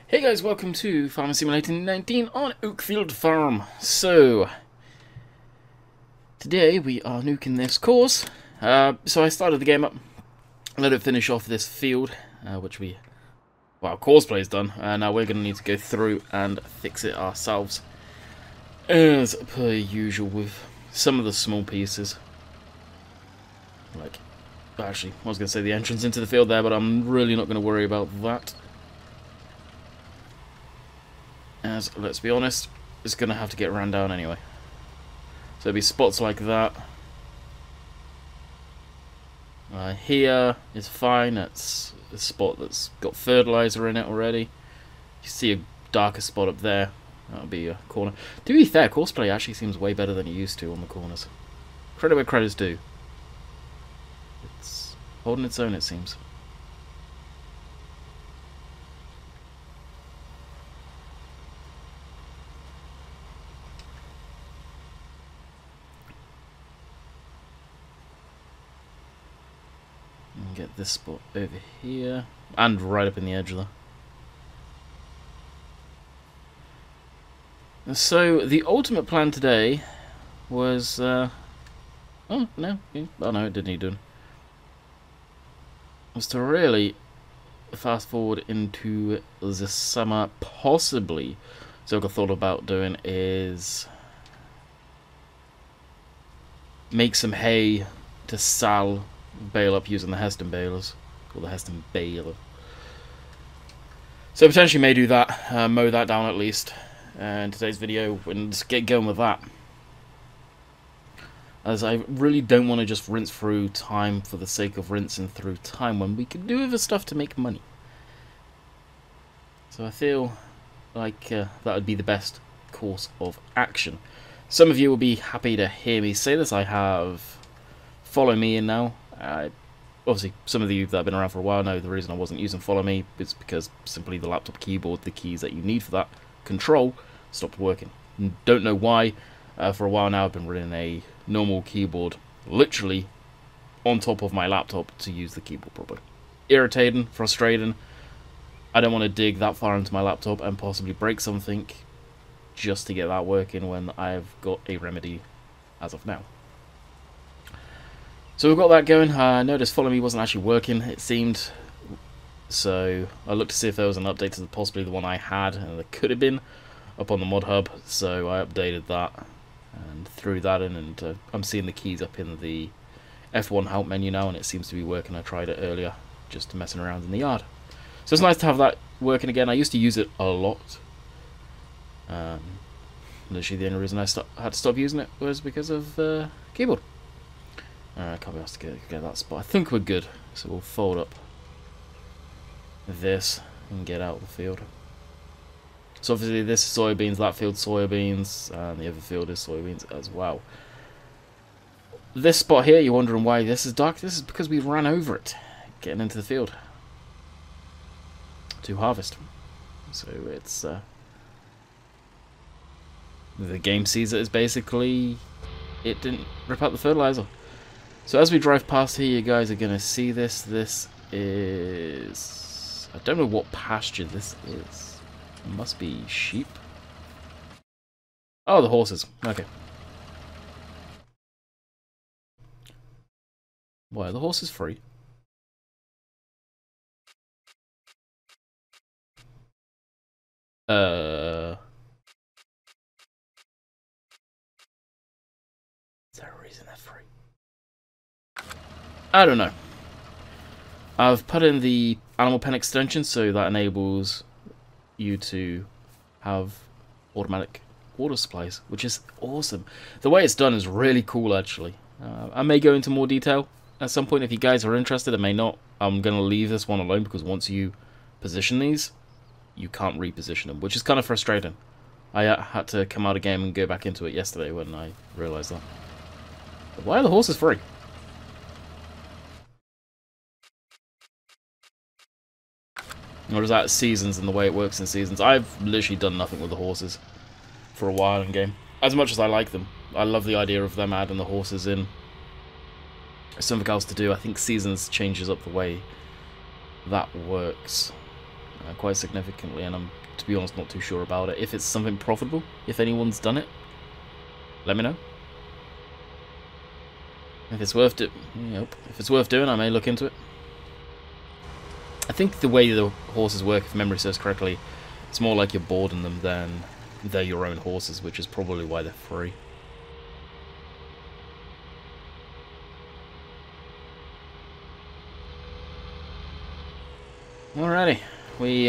Hey guys, welcome to Farming Simulator 19 on Oakfield Farm. So, today we are nuking this course. So I started the game up, let it finish off this field, which course done. Now we're going to need to go through and fix it ourselves, as per usual with some of the small pieces. Actually, I was going to say the entrance into the field there, but I'm really not going to worry about that. As, let's be honest, it's going to have to get ran down anyway. So there'll be spots like that. Here is fine, that's a spot that's got fertilizer in it already. You see a darker spot up there, that'll be a corner. To be fair, courseplay actually seems way better than it used to on the corners. Credit where credit's due. It's holding its own, it seems. Get this spot over here, and right up in the edge there. So the ultimate plan today was, oh no, it didn't need doing. Was to really fast forward into the summer, possibly. So what I thought about doing is make some hay to sell. Bale up using the Heston balers, or the Heston baler. So potentially may do that, mow that down at least in today's video, and just get going with that. As I really don't want to just rinse through time for the sake of rinsing through time when we could do other stuff to make money. So I feel like that would be the best course of action. Some of you will be happy to hear me say this. I have Follow Me in now. Obviously, some of you that have been around for a while know the reason I wasn't using Follow Me is because simply the laptop keyboard, the keys that you need for that control, stopped working. Don't know why. For a while now, I've been running a normal keyboard, literally on top of my laptop to use the keyboard properly. Irritating, frustrating. I don't want to dig that far into my laptop and possibly break something just to get that working when I've got a remedy as of now. So we've got that going. I noticed Follow Me wasn't actually working, it seemed. So I looked to see if there was an update to possibly the one I had, and there could have been, up on the mod hub. So I updated that and threw that in, and I'm seeing the keys up in the F1 help menu now, and it seems to be working. I tried it earlier, just messing around in the yard. So it's nice to have that working again. I used to use it a lot. Literally the only reason I had to stop using it was because of keyboard. I can't be asked to get that spot. I think we're good, so we'll fold up this and get out of the field. So obviously this is soybeans, that field's soybeans, and the other field is soybeans as well. This spot here, you're wondering why this is dark. This is because we ran over it getting into the field to harvest. So it's the game sees it as basically it didn't rip out the fertilizer. So as we drive past here, you guys are going to see this. This is... I don't know what pasture this is. It must be sheep. Oh, the horses. Okay. Why are the horses free? Is there a reason they're free? I don't know. I've put in the animal pen extension, so that enables you to have automatic water supplies, which is awesome. The way it's done is really cool, actually. I may go into more detail at some point if you guys are interested. I may not. I'm going to leave this one alone because once you position these, you can't reposition them, which is kind of frustrating. I had to come out of game and go back into it yesterday when I realised that. But why are the horses free? Or is that seasons and the way it works in seasons? I've literally done nothing with the horses for a while in game. As much as I like them. I love the idea of them adding the horses in. Something else to do. I think seasons changes up the way that works. quite significantly, and I'm, to be honest, not too sure about it. If it's something profitable, if anyone's done it, let me know. If it's worth it, yep. If it's worth doing, I may look into it. I think the way the horses work, if memory serves correctly, it's more like you're boarding them than they're your own horses, which is probably why they're free. Alrighty, we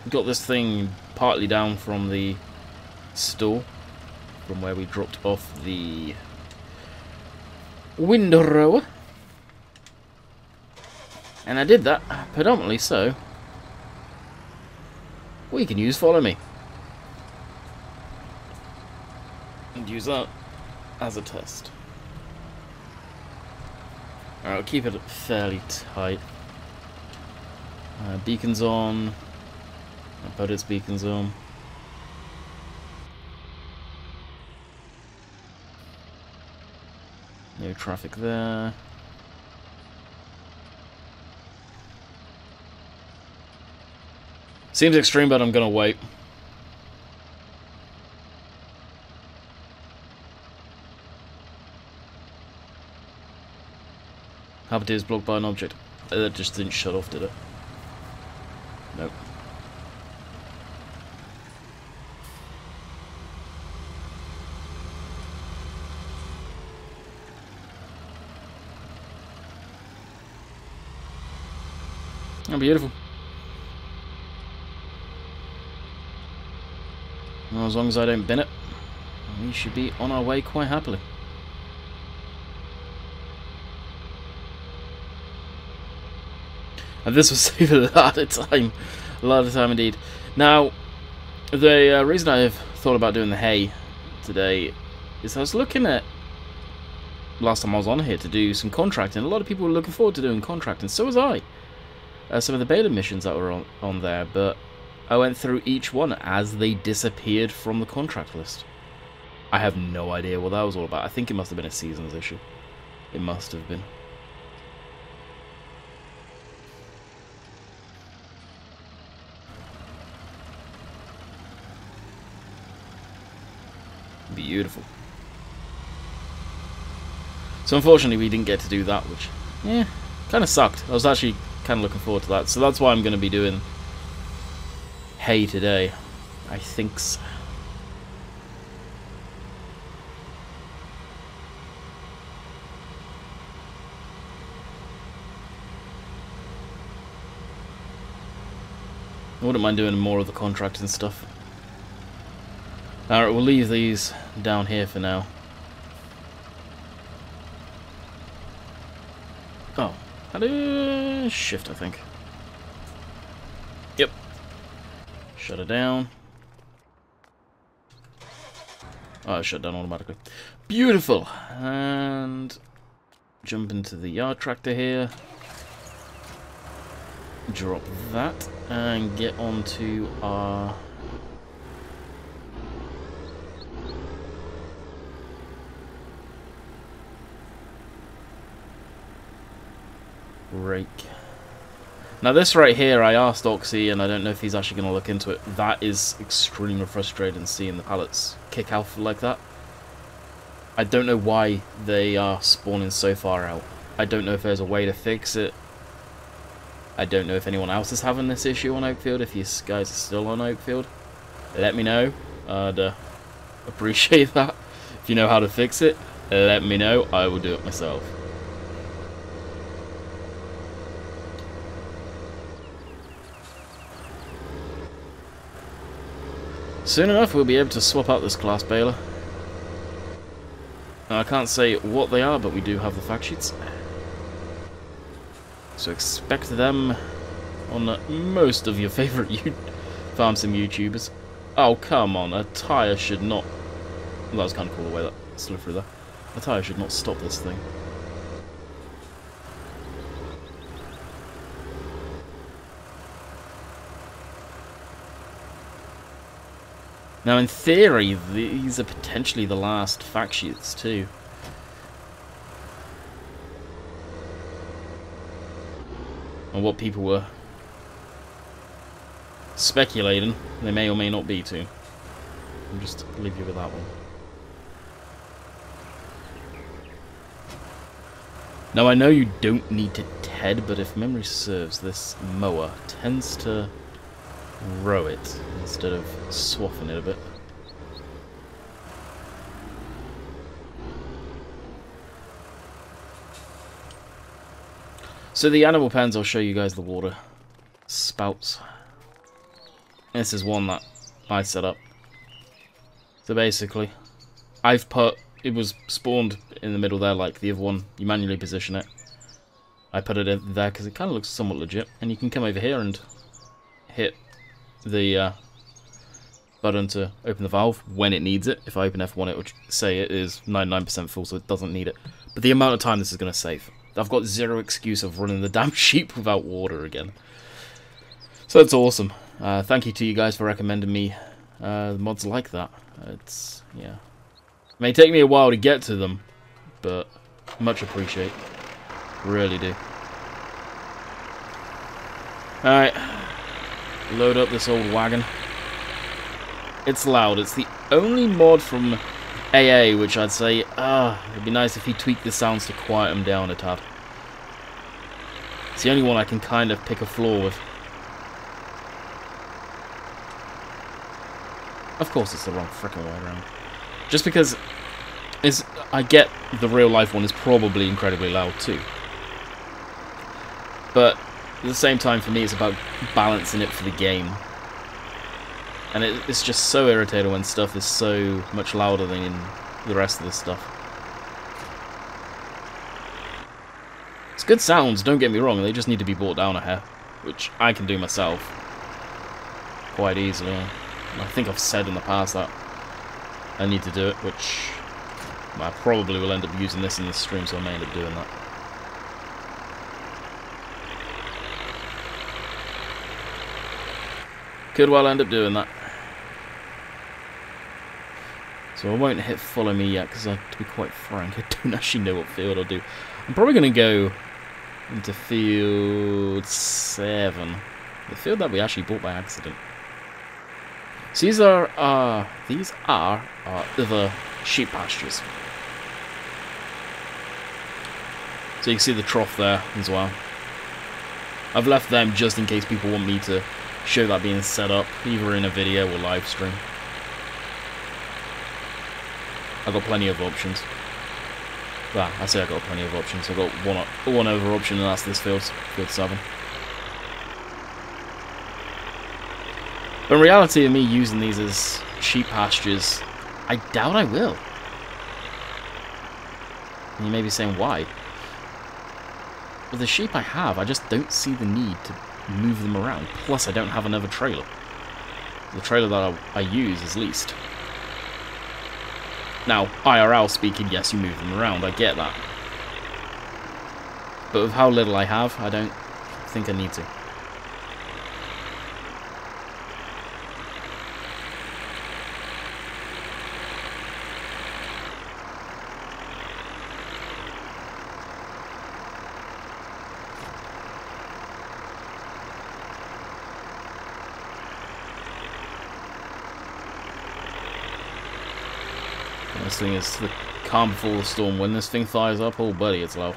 got this thing partly down from the store, from where we dropped off the window rower, and I did that predominantly so we can use Follow Me and use that as a test. Alright, I'll keep it fairly tight. Beacons on. I'll put its beacons on. No traffic there. Seems extreme, but I'm gonna wait. Habit is blocked by an object. That just didn't shut off, did it? Nope. Oh, beautiful. Well, as long as I don't bin it, we should be on our way quite happily. And this will save a lot of time. A lot of time indeed. Now, the reason I've thought about doing the hay today is I was looking at, last time I was on here, to do some contracting. A lot of people were looking forward to doing contracting, so was I. Some of the beta missions that were on there, but I went through each one as they disappeared from the contract list. I have no idea what that was all about. I think it must have been a seasons issue. It must have been. Beautiful. So unfortunately we didn't get to do that, which, yeah, kind of sucked. I was actually kind of looking forward to that. So that's why I'm going to be doing hay today, I think so. I wouldn't mind doing more of the contracting stuff. Alright, we'll leave these down here for now. Oh, how do shift, I think. Yep. Shut it down. Oh, it shut down automatically. Beautiful! And jump into the yard tractor here. Drop that and get onto our rake. Now this right here, I asked Oxy, and I don't know if he's actually going to look into it. That is extremely frustrating, seeing the pallets kick out like that. I don't know why they are spawning so far out. I don't know if there's a way to fix it. I don't know if anyone else is having this issue on Oakfield. If you guys are still on Oakfield, let me know. I'd appreciate that. If you know how to fix it, let me know. I will do it myself. Soon enough we'll be able to swap out this class baler. Now, I can't say what they are, but we do have the fact sheets. So expect them on most of your favourite farm sim YouTubers. Oh, come on, a tyre should not... Well, that was kind of cool the way that slid through there. A tyre should not stop this thing. Now, in theory, these are potentially the last fact sheets, too. And what people were speculating. They may or may not be too. I'll just leave you with that one. Now I know you don't need to TED, but if memory serves, this mower tends to row it instead of swathing it a bit. So the animal pens, I'll show you guys the water spouts. This is one that I set up. So basically, I've put, it was spawned in the middle there like the other one, you manually position it. I put it in there because it kind of looks somewhat legit, and you can come over here and hit the button to open the valve when it needs it. If I open F1 it would say it is 99% full, so it doesn't need it. But the amount of time this is going to save. I've got zero excuse of running the damn sheep without water again. So that's awesome. Thank you to you guys for recommending me mods like that. It's, yeah. It may take me a while to get to them, but much appreciate. Really do. Alright. Load up this old wagon. It's loud. It's the only mod from AA which I'd say, it'd be nice if he tweaked the sounds to quiet them down a tad. It's the only one I can kind of pick a flaw with. Of course it's the wrong frickin' way around. Just because I get the real life one is probably incredibly loud too. But at the same time for me it's about balancing it for the game. And it's just so irritating when stuff is so much louder than in the rest of the stuff. It's good sounds, don't get me wrong, they just need to be brought down a hair. Which I can do myself. Quite easily. I think I've said in the past that I need to do it, which I probably will end up using this in the stream, so I may end up doing that. Could well end up doing that. So I won't hit follow me yet, because to be quite frank, I don't actually know what field I'll do. I'm probably going to go into field 7. The field that we actually bought by accident. So these are our other sheep pastures. So you can see the trough there as well. I've left them just in case people want me to show that being set up, either in a video or live stream. I've got plenty of options. Well, I say I've got plenty of options. I've got one other option, and that's this field 7. But in reality, of me using these as sheep pastures, I doubt I will. And you may be saying, why? With the sheep I have, I just don't see the need to move them around. Plus, I don't have another trailer. The trailer that I use is leased. Now, IRL speaking, yes, you move them around, I get that. But with how little I have, I don't think I need to. This thing is the calm before the storm. When this thing fires up, oh buddy, it's loud.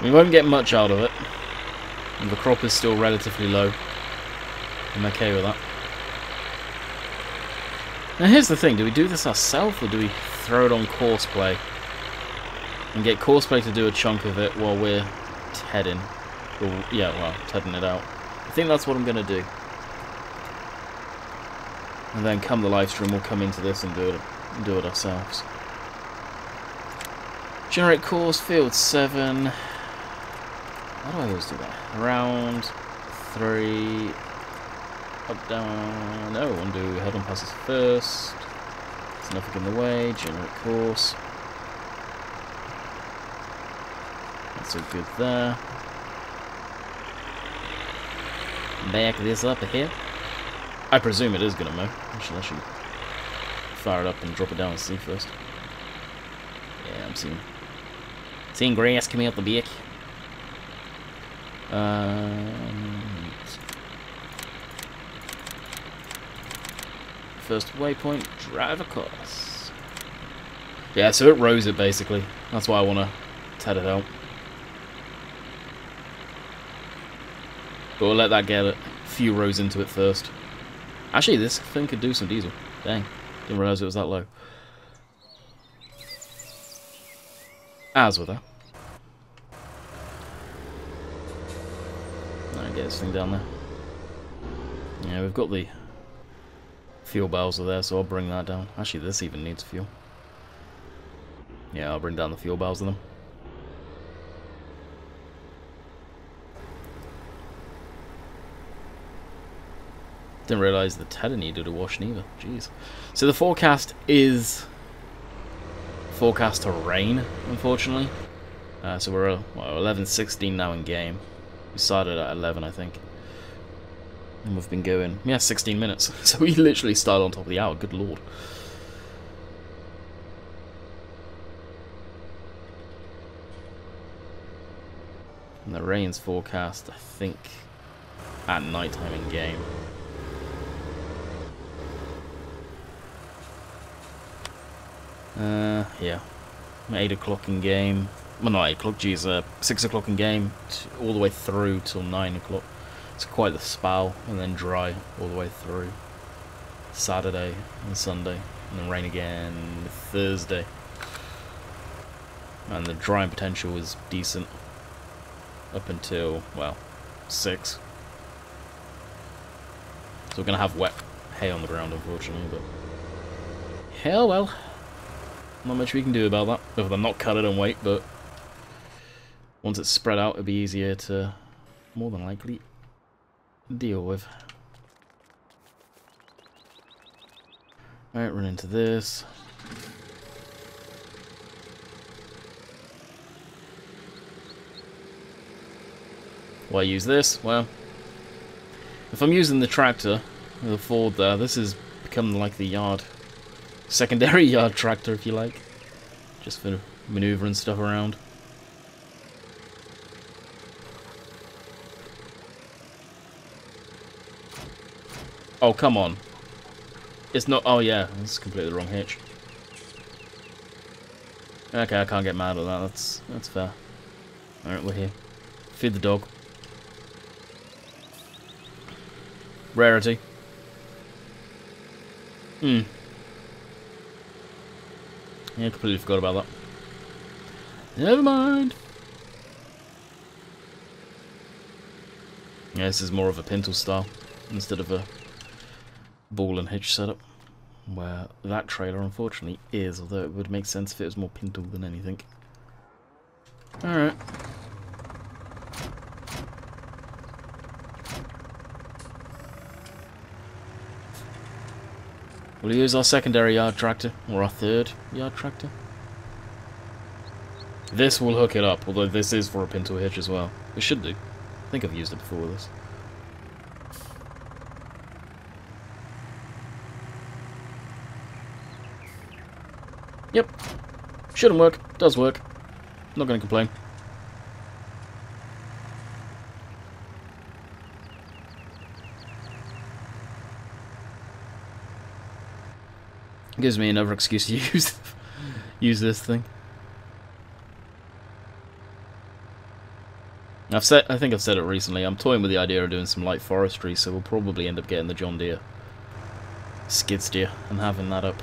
We won't get much out of it. And the crop is still relatively low. I'm okay with that. Now here's the thing, do we do this ourselves or do we throw it on Courseplay? And get Courseplay to do a chunk of it while we're tedding. Or, yeah, well, tedding it out. I think that's what I'm going to do. And then come the live stream, we'll come into this and do it ourselves. Generate course, field 7. How do I always do that? Around 3. Up, down. No, undo head-on passes first. There's nothing in the way. Generate course. That's all good there. Back this up here. I presume it is going to mow. I should actually fire it up and drop it down and see first. Yeah, I'm seeing Seeing grass coming out the back. First waypoint, driver course. Yeah, so it rows it basically. That's why I want to ted it out. But we'll let that get a few rows into it first. Actually, this thing could do some diesel. Dang, didn't realise it was that low. As with that. Alright, get this thing down there. Yeah, we've got the fuel barrels are there, so I'll bring that down. Actually, this even needs fuel. Yeah, I'll bring down the fuel barrels of them. Didn't realise the tedder needed a wash neither. Jeez. So the forecast is forecast to rain, unfortunately. So we're 11:16 now in game. We started at 11, I think. And we've been going, yeah, 16 minutes. So we literally started on top of the hour, good lord. And the rain's forecast, I think, at night time in game. Yeah. 8 o'clock in game. Well, not 8 o'clock, geez, 6 o'clock in game, all the way through till 9 o'clock. It's quite the spell, and then dry all the way through. Saturday and Sunday, and then rain again Thursday. And the drying potential is decent up until, well, 6. So we're going to have wet hay on the ground, unfortunately, but hell well. Not much we can do about that, other than not cut it and wait, but once it's spread out, it'll be easier to, more than likely, deal with. Alright, run into this. Why use this? Well, if I'm using the tractor, the Ford there, this has become like the yard. Secondary yard tractor, if you like. Just for manoeuvring stuff around. Oh, come on. It's not... Oh, yeah. It's completely the wrong hitch. Okay, I can't get mad at that. That's fair. Alright, we're here. Feed the dog. Rarity. Yeah, completely forgot about that. Never mind. Yeah, this is more of a pintle style instead of a ball and hitch setup, where that trailer unfortunately is, although it would make sense if it was more pintle than anything. Alright. We'll use our secondary yard tractor, or our third yard tractor. This will hook it up, although this is for a pintle hitch as well. It should do. I think I've used it before with this. Yep. Shouldn't work. Does work. Not going to complain. Gives me another excuse to use this thing. I think I've said it recently. I'm toying with the idea of doing some light forestry, so we'll probably end up getting the John Deere skid steer and having that up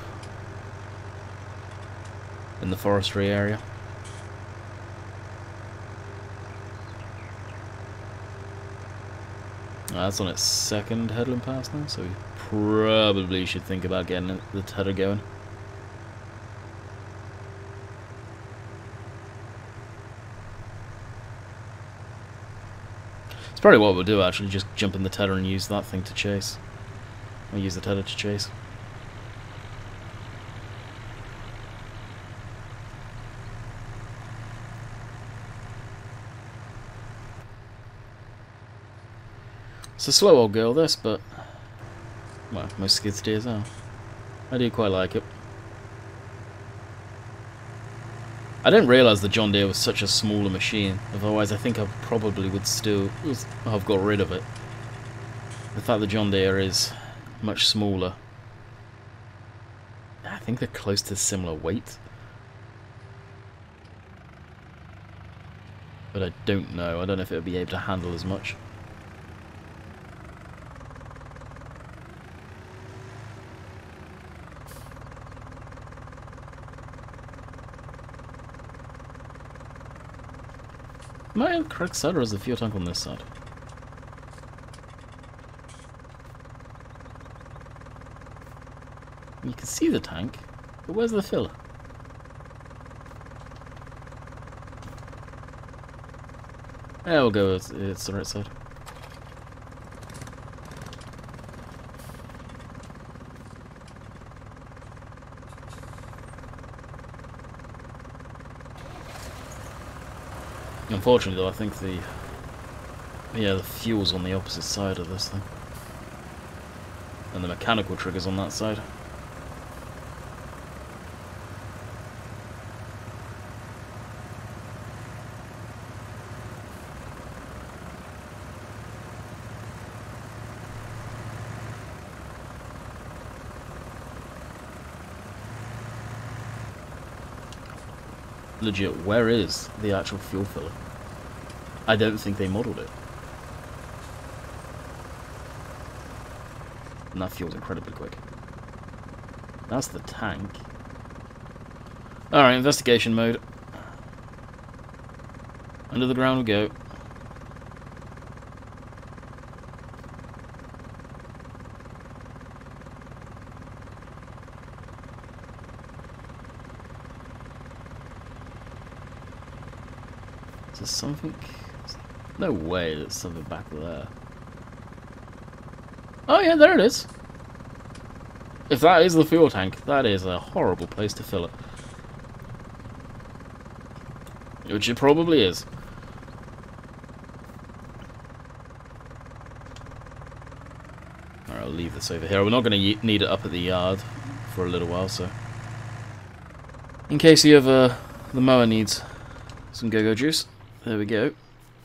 in the forestry area. That's on its second headland pass now, so we probably should think about getting the header going. It's probably what we'll do actually, just jump in the tether and use that thing to chase. Or use the tether to chase. It's a slow old girl this, but well, most skid steers are. I do quite like it. I didn't realise the John Deere was such a smaller machine. Otherwise, I think I probably would still have got rid of it. The fact that John Deere is much smaller. I think they're close to similar weight. But I don't know. I don't know if it would be able to handle as much. Am I on the correct side, or is the fuel tank on this side? You can see the tank, but where's the filler? Yeah, we'll go with it's the right side. Unfortunately, though, I think the fuel's on the opposite side of this thing, and the mechanical trigger's on that side. Legit, where is the actual fuel filler? I don't think they modelled it. And that fuel's incredibly quick. That's the tank. Alright, investigation mode. Under the ground we go. Is there something? No way there's something back there. Oh yeah, there it is. If that is the fuel tank, that is a horrible place to fill it. Which it probably is. Alright, I'll leave this over here. We're not going to need it up at the yard for a little while, so... In case you ever... the mower needs some go-go juice. There we go.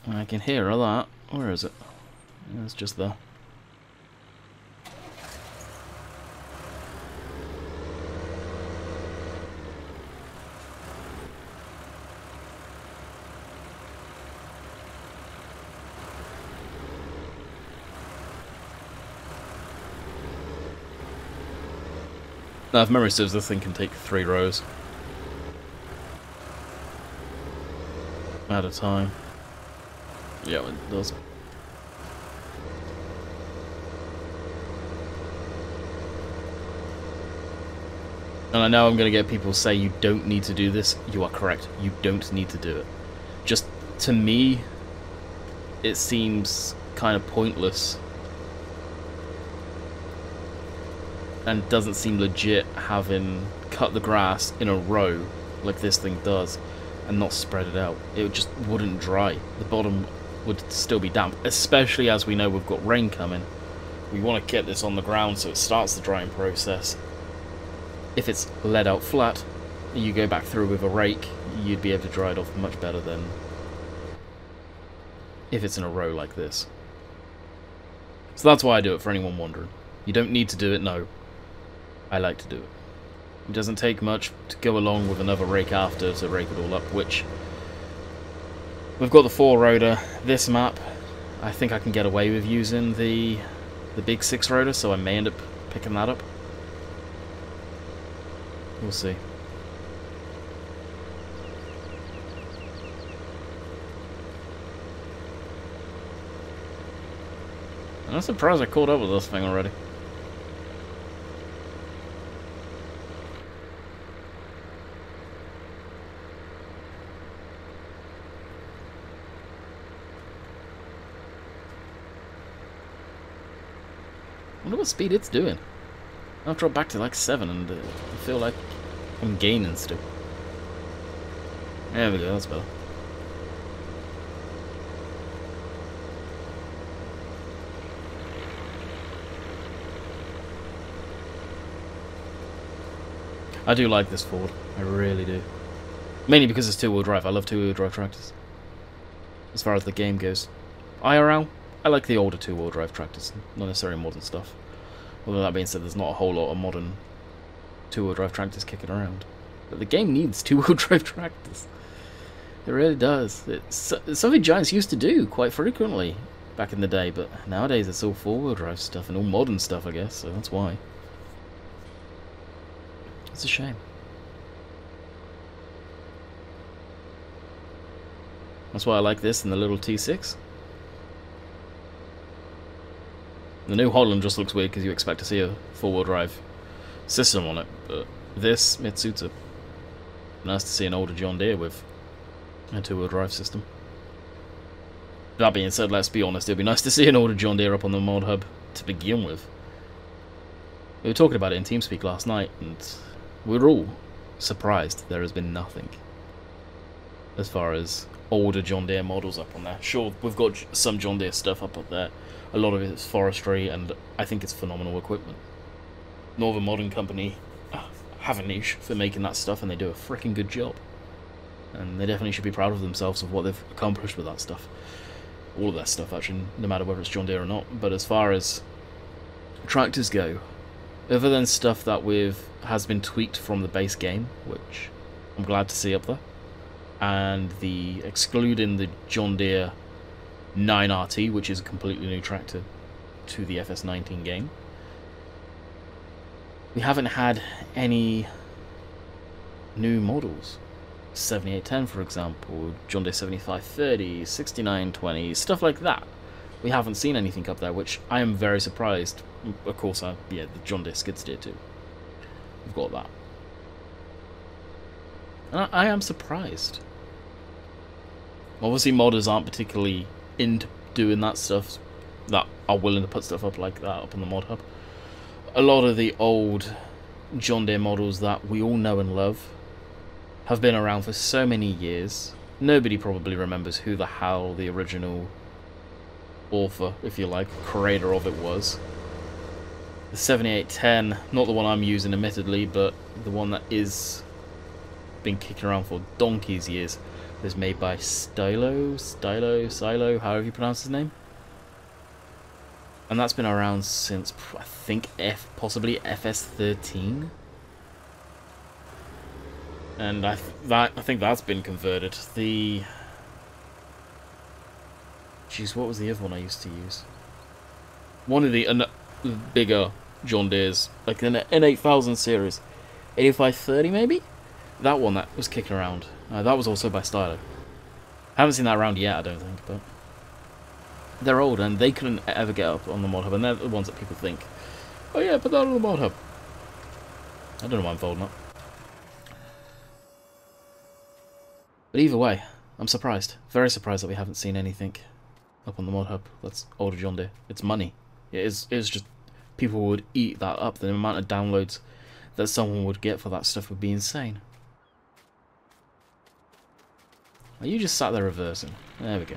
I can hear all that. Where is it? It's just there. Now, if memory serves, this thing can take 3 rows at a time. Yeah, it does. And I know I'm going to get people say you don't need to do this. You are correct. You don't need to do it. Just, to me, it seems kind of pointless. And doesn't seem legit having cut the grass in a row like this thing does and not spread it out. It just wouldn't dry. The bottom would still be damp, especially as we know we've got rain coming. We want to get this on the ground so it starts the drying process. If it's laid out flat, you go back through with a rake, you'd be able to dry it off much better than if it's in a row like this. So that's why I do it, for anyone wondering. You don't need to do it, no. I like to do it. It doesn't take much to go along with another rake after to rake it all up, which... We've got the 4-rotor. This map, I think I can get away with using the big 6-rotor, so I may end up picking that up. We'll see. I'm surprised I caught up with this thing already. I wonder what speed it's doing. I've dropped back to like 7 and I feel like I'm gaining still. There we go, that's better. I do like this Ford, I really do. Mainly because it's two-wheel drive. I love two-wheel drive tractors. As far as the game goes. IRL, I like the older two-wheel drive tractors, not necessarily modern stuff. Although that being said, there's not a whole lot of modern two-wheel drive tractors kicking around. But the game needs two-wheel drive tractors. It really does. It's something Giants used to do quite frequently back in the day, but nowadays it's all four-wheel drive stuff and all modern stuff, I guess, so that's why. It's a shame. That's why I like this and the little T6. The New Holland just looks weird because you expect to see a four-wheel drive system on it, but this, it suits it. Nice to see an older John Deere with a two-wheel drive system. That being said, let's be honest, it would be nice to see an older John Deere up on the mod hub to begin with. We were talking about it in TeamSpeak last night, and we were all surprised there has been nothing as far as older John Deere models up on there. Sure, we've got some John Deere stuff up there. A lot of it is forestry, and I think it's phenomenal equipment. Northern Modern Company have a niche for making that stuff, and they do a freaking good job. And they definitely should be proud of themselves of what they've accomplished with that stuff. All of that stuff, actually, no matter whether it's John Deere or not. But as far as tractors go, other than stuff that has been tweaked from the base game, which I'm glad to see up there, and excluding the John Deere 9RT, which is a completely new tractor to the FS19 game, we haven't had any new models. 7810, for example, John Deere 7530, 6920, stuff like that. We haven't seen anything up there, which I am very surprised. Of course, yeah, the John Deere skid steer too. We've got that. And I am surprised. Obviously, modders aren't particularly into doing that stuff, that are willing to put stuff up like that up on the mod hub. A lot of the old John Deere models that we all know and love have been around for so many years. Nobody probably remembers who the hell the original author, if you like, creator of it was. The 7810, not the one I'm using admittedly, but the one that is been kicking around for donkey's years, was made by Silo, however you pronounce his name. And that's been around since, I think, possibly FS13. And I think that's been converted. Jeez, what was the other one I used to use? One of the bigger John Deere's, like an N8000 series. 8530 maybe? That one that was kicking around. That was also by Stylo. I haven't seen that around yet, I don't think, but they're old and they couldn't ever get up on the mod hub, and they're the ones that people think, oh yeah, put that on the mod hub. I don't know why I'm folding up. But either way, I'm surprised. Very surprised that we haven't seen anything up on the mod hub that's older John Deere. It's money. It's just people would eat that up. The amount of downloads that someone would get for that stuff would be insane. Are you just sat there reversing? There we go.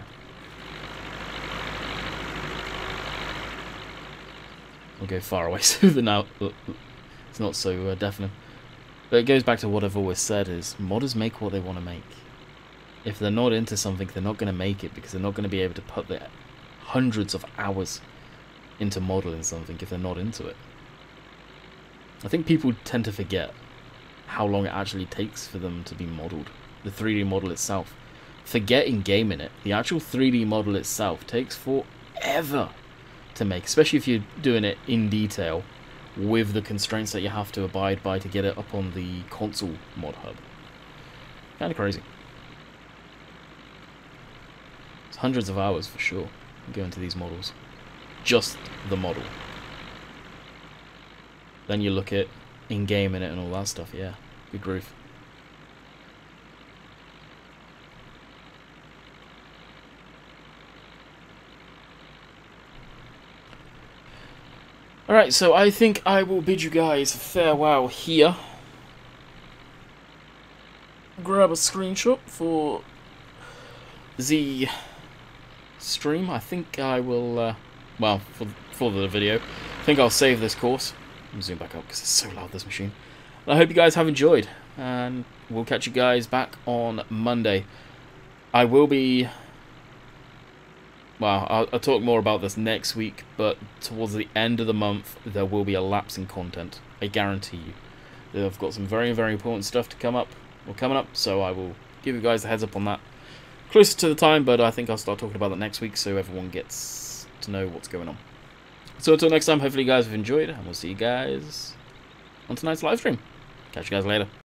We'll go far away so that now it's not so deafening. But it goes back to what I've always said, is modders make what they want to make. If they're not into something, they're not going to make it, because they're not going to be able to put their hundreds of hours into modeling something if they're not into it. I think people tend to forget how long it actually takes for them to be modeled. The 3D model itself. Forget in-gaming it. The actual 3D model itself takes forever to make, especially if you're doing it in detail with the constraints that you have to abide by to get it up on the console mod hub. Kind of crazy. It's hundreds of hours for sure go into these models. Just the model. Then you look at in-game in it and all that stuff, yeah. Good grief. Alright, so I think I will bid you guys farewell here. Grab a screenshot for the stream. I think I will, well, for the video, I think I'll save this course. Let me zoom back up because it's so loud, this machine. And I hope you guys have enjoyed, and we'll catch you guys back on Monday. I will be... Well, I'll talk more about this next week, but towards the end of the month, there will be a lapse in content. I guarantee you. I've got some very, very important stuff to come up, or coming up, so I will give you guys a heads up on that closer to the time, but I think I'll start talking about that next week so everyone gets to know what's going on. So until next time, hopefully you guys have enjoyed, and we'll see you guys on tonight's live stream. Catch you guys later.